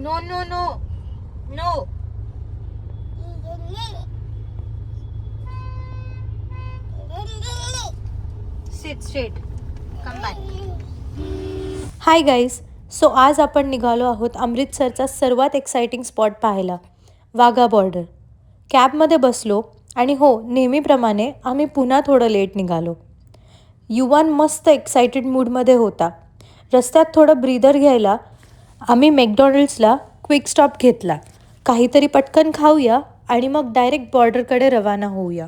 No no no no. Sit straight. Come back. Hi guys. So आज आपण निघालो आहोत अमृतसरचा सर्वात एक्साइटिंग स्पॉट पाहायला, वाघा बॉर्डर. कॅबमध्ये बसलो आणि हो, नेहमीप्रमाणे आम्ही पुन्हा थोडं लेट निघालो. युवान मस्त एक्साइटेड मूडमध्ये होता. रस्त्यात थोडं ब्रीदर घ्यायला आम्ही मॅकडॉनल्ड्सला क्विक स्टॉप घेतला. काहीतरी पटकन खाऊया आणि मग डायरेक्ट बॉर्डरकडे रवाना होऊया.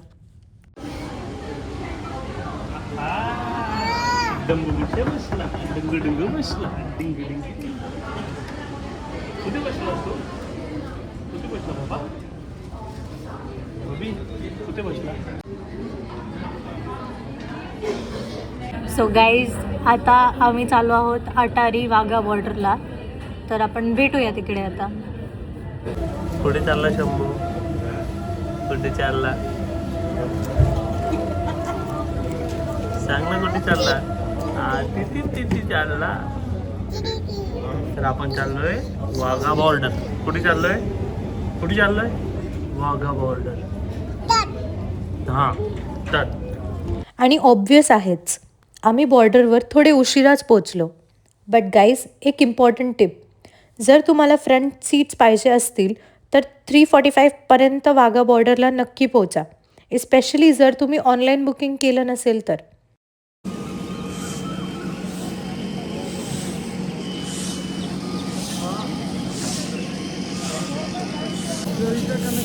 डंबूच्या बसला डंग बसला डिंग डिंग. कुठे बसला तू? कुठे बसला बाबा? बबी कुठे बसला? सो गाईज, आता आम्ही चालू आहोत अटारी वाघा बॉर्डरला. तर आपण भेटूया तिकडे आता. कुठे चालला शंभू? कुठे चालला? सांग ना कुठे चालला? तिथे चालला. तर आपण चाललोय वाघा बॉर्डर. कुठे चाललोय? कुठे चाललोय? वाघा बॉर्डर. हां चल. आणि ऑब्व्हियस आहेच, आम्ही बॉर्डरवर थोडे उशिराच पोचलो. बट गाईज, एक इम्पॉर्टंट टिप. जर तुम्हाला फ्रंट सीट्स पाहिजे असतील तर 3:45पर्यंत वाघा बॉर्डरला नक्की पोचा. एस्पेशली जर तुम्ही ऑनलाईन बुकिंग केलं नसेल तर.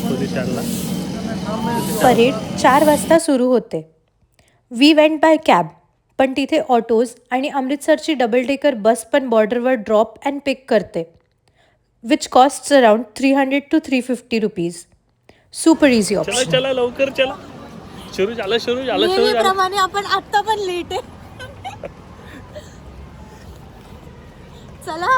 कुठे चालला? परेड 4 वाजता सुरू होते. वी वेंट बाय कॅब, पण तिथे ऑटोज आणि अमृतसरची डबल डेकर बस पण बॉर्डरवर ड्रॉप अँड पिक करते, which costs around 300 to 350 rupees. Super easy चला ऑप्शन. चला लवकर चला. सुरू झालं. प्रमाणे आपण आत्ता पण लेट आहे. चला.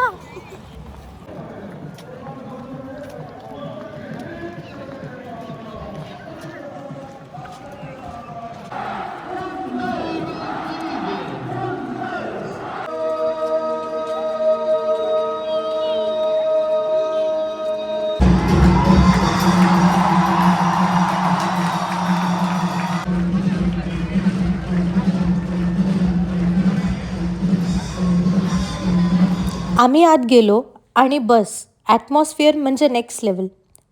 आम्ही आत गेलो आणि बस ॲटमॉस्फिअर म्हणजे नेक्स्ट लेवल.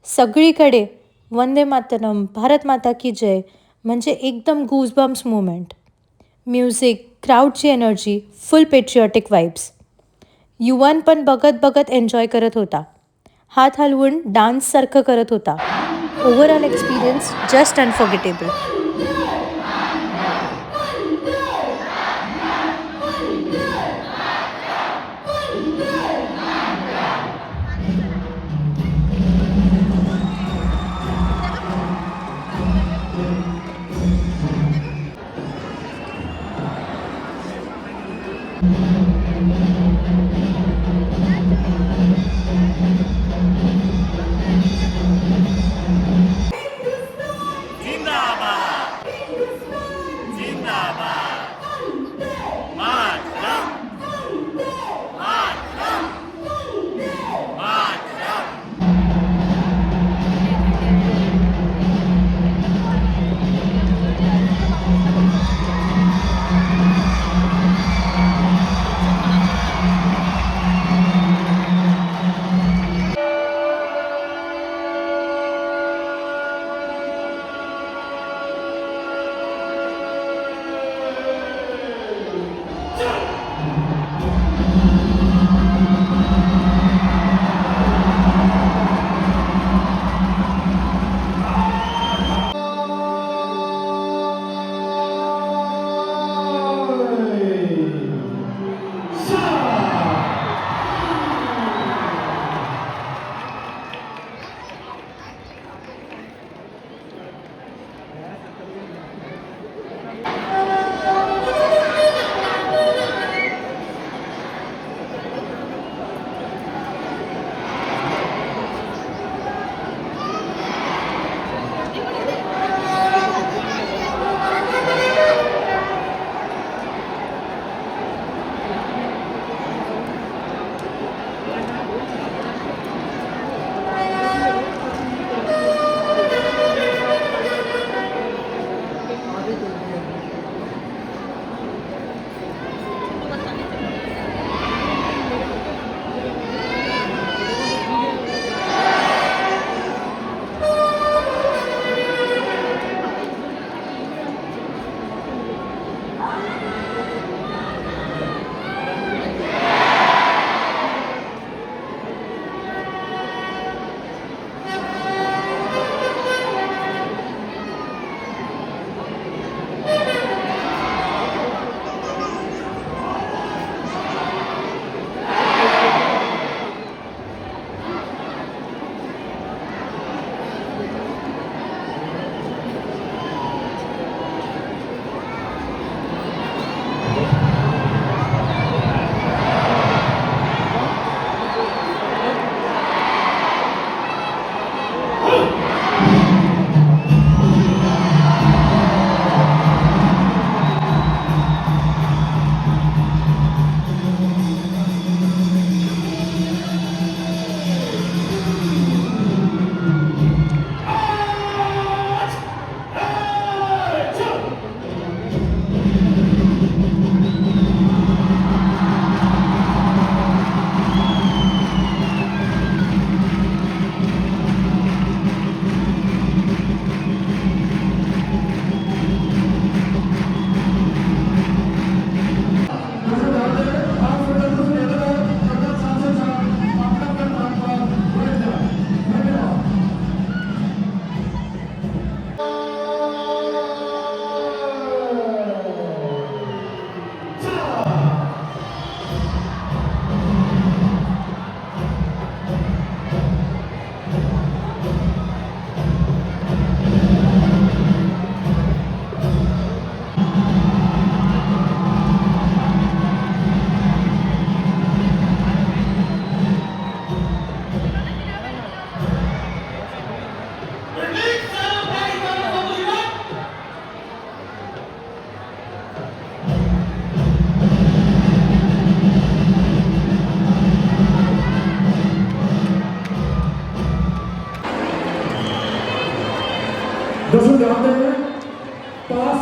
सगळीकडे वंदे मातरम, भारत माता की जय म्हणजे एकदम गूजबम्स मुवमेंट. म्युझिक, क्राऊडची energy, full patriotic vibes. Yuvan पण बघत बघत एन्जॉय करत होता. हात हलवून डान्ससारखं करत होता. Overall experience just unforgettable. जिंदाबाद.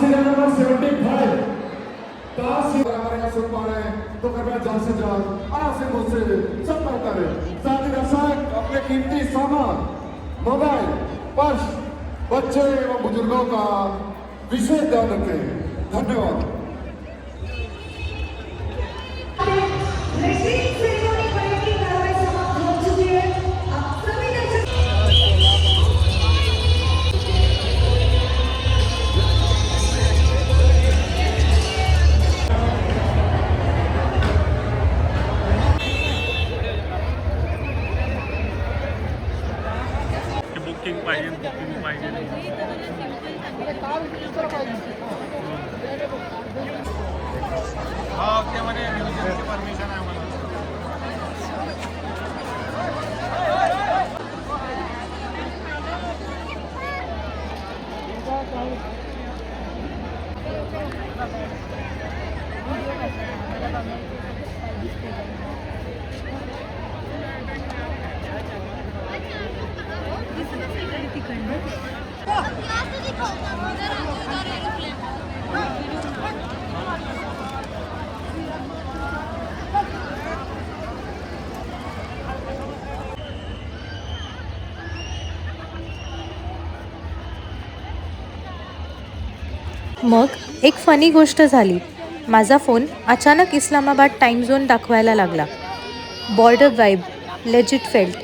सीरियल नंबर 75 हमारे यहाँ सुन पा रहे हैं तो कृपया जल्द से जल्द आराम से मुझसे संपर्क करें। साथ ही दर्शक अपने कीमती सामान मोबाइल पर्स बच्चे एवं बुजुर्गों का विशेष ध्यान रखें। धन्यवाद। बुकिंग पाहिजे हा ते म्हणे म्युझियमची परमिशन आहे मला. मग एक फनी गोष्ट झाली. माझा फोन अचानक इस्लामाबाद टाइम झोन दाखवायला लागला. Border vibe legit felt.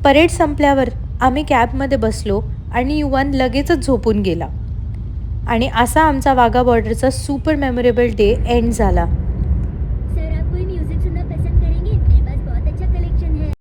Parade संपल्यावर आम्ही कॅबमध्ये बसलो आणि युवान लगेचच झोपून गेला. आणि असा आमचा वाघा बॉर्डरचा सुपर मेमोरेबल डे एंड झाला.